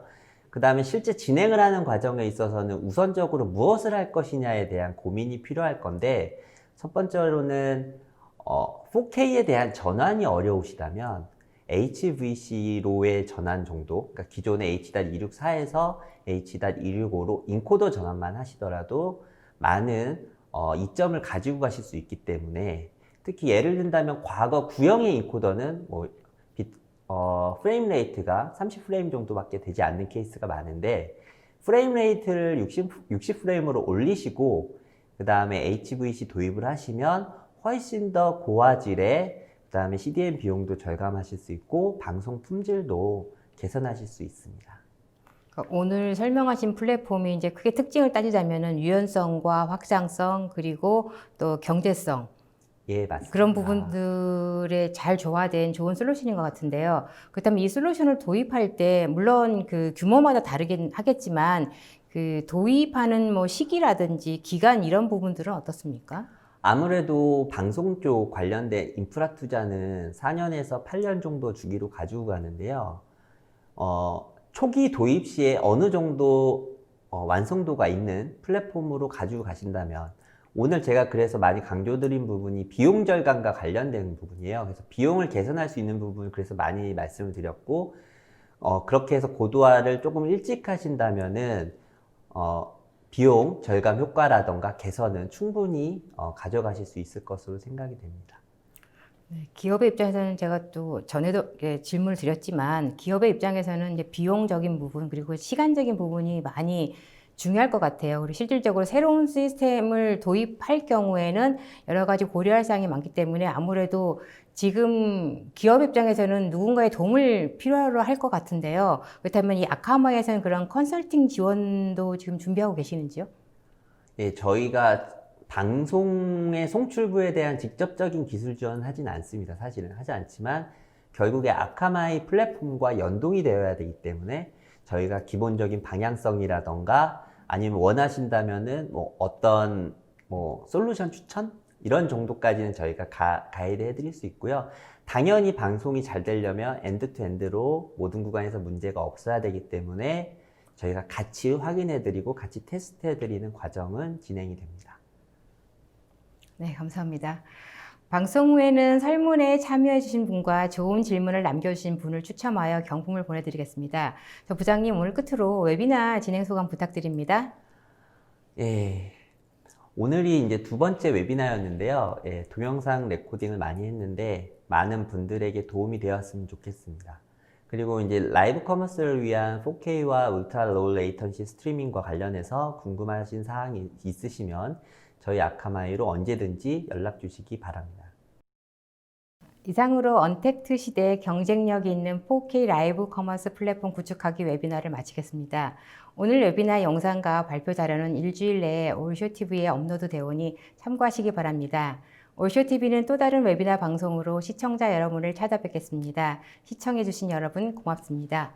그 다음에 실제 진행을 하는 과정에 있어서는 우선적으로 무엇을 할 것이냐에 대한 고민이 필요할 건데, 첫 번째로는 4K에 대한 전환이 어려우시다면 HVC로의 전환 정도, 그러니까 기존의 H.264에서 H.265로 인코더 전환만 하시더라도 많은 이점을 가지고 가실 수 있기 때문에, 특히 예를 든다면 과거 구형의 인코더는 프레임 레이트가 30프레임 정도밖에 되지 않는 케이스가 많은데, 프레임 레이트를 60프레임으로 올리시고 그 다음에 HVC 도입을 하시면 훨씬 더 고화질의, 그 다음에 CDN 비용도 절감하실 수 있고 방송 품질도 개선하실 수 있습니다. 오늘 설명하신 플랫폼이 이제 크게 특징을 따지자면은 유연성과 확장성 그리고 또 경제성, 예, 맞습니다. 그런 부분들에 잘 조화된 좋은 솔루션인 것 같은데요. 그렇다면 이 솔루션을 도입할 때 물론 그 규모마다 다르긴 하겠지만 그 도입하는 뭐 시기라든지 기간 이런 부분들은 어떻습니까? 아무래도 방송 쪽 관련된 인프라 투자는 4년에서 8년 정도 주기로 가지고 가는데요. 초기 도입 시에 어느 정도 완성도가 있는 플랫폼으로 가지고 가신다면, 오늘 제가 그래서 많이 강조드린 부분이 비용 절감과 관련된 부분이에요. 그래서 비용을 개선할 수 있는 부분을 그래서 많이 말씀을 드렸고, 그렇게 해서 고도화를 조금 일찍 하신다면은 비용 절감 효과라던가 개선은 충분히 가져가실 수 있을 것으로 생각이 됩니다. 네, 기업의 입장에서는 제가 또 전에도 질문을 드렸지만 기업의 입장에서는 이제 비용적인 부분 그리고 시간적인 부분이 많이 중요할 것 같아요. 그리고 실질적으로 새로운 시스템을 도입할 경우에는 여러 가지 고려할 사항이 많기 때문에 아무래도 지금 기업 입장에서는 누군가의 도움을 필요로 할 것 같은데요. 그렇다면 이 아카마에서는 그런 컨설팅 지원도 지금 준비하고 계시는지요? 예, 저희가 방송의 송출부에 대한 직접적인 기술 지원은 하진 않습니다. 사실은 하지 않지만 결국에 아카마이 플랫폼과 연동이 되어야 되기 때문에 저희가 기본적인 방향성이라던가 아니면 원하신다면은 뭐 어떤 뭐 솔루션 추천 이런 정도까지는 저희가 가이드 해드릴 수 있고요. 당연히 방송이 잘 되려면 엔드 투 엔드로 모든 구간에서 문제가 없어야 되기 때문에 저희가 같이 확인해드리고 같이 테스트해드리는 과정은 진행이 됩니다. 네, 감사합니다. 방송 후에는 설문에 참여해주신 분과 좋은 질문을 남겨주신 분을 추첨하여 경품을 보내드리겠습니다. 저 부장님, 오늘 끝으로 웨비나 진행 소감 부탁드립니다. 예, 오늘이 이제 두 번째 웨비나였는데요. 예, 동영상 레코딩을 많이 했는데 많은 분들에게 도움이 되었으면 좋겠습니다. 그리고 이제 라이브 커머스를 위한 4K와 울트라 로우 레이턴시 스트리밍과 관련해서 궁금하신 사항이 있으시면 저희 아카마이로 언제든지 연락 주시기 바랍니다. 이상으로 언택트 시대에 경쟁력이 있는 4K 라이브 커머스 플랫폼 구축하기 웨비나를 마치겠습니다. 오늘 웨비나 영상과 발표 자료는 일주일 내에 올쇼TV에 업로드되어 오니 참고하시기 바랍니다. 올쇼TV는 또 다른 웨비나 방송으로 시청자 여러분을 찾아뵙겠습니다. 시청해주신 여러분 고맙습니다.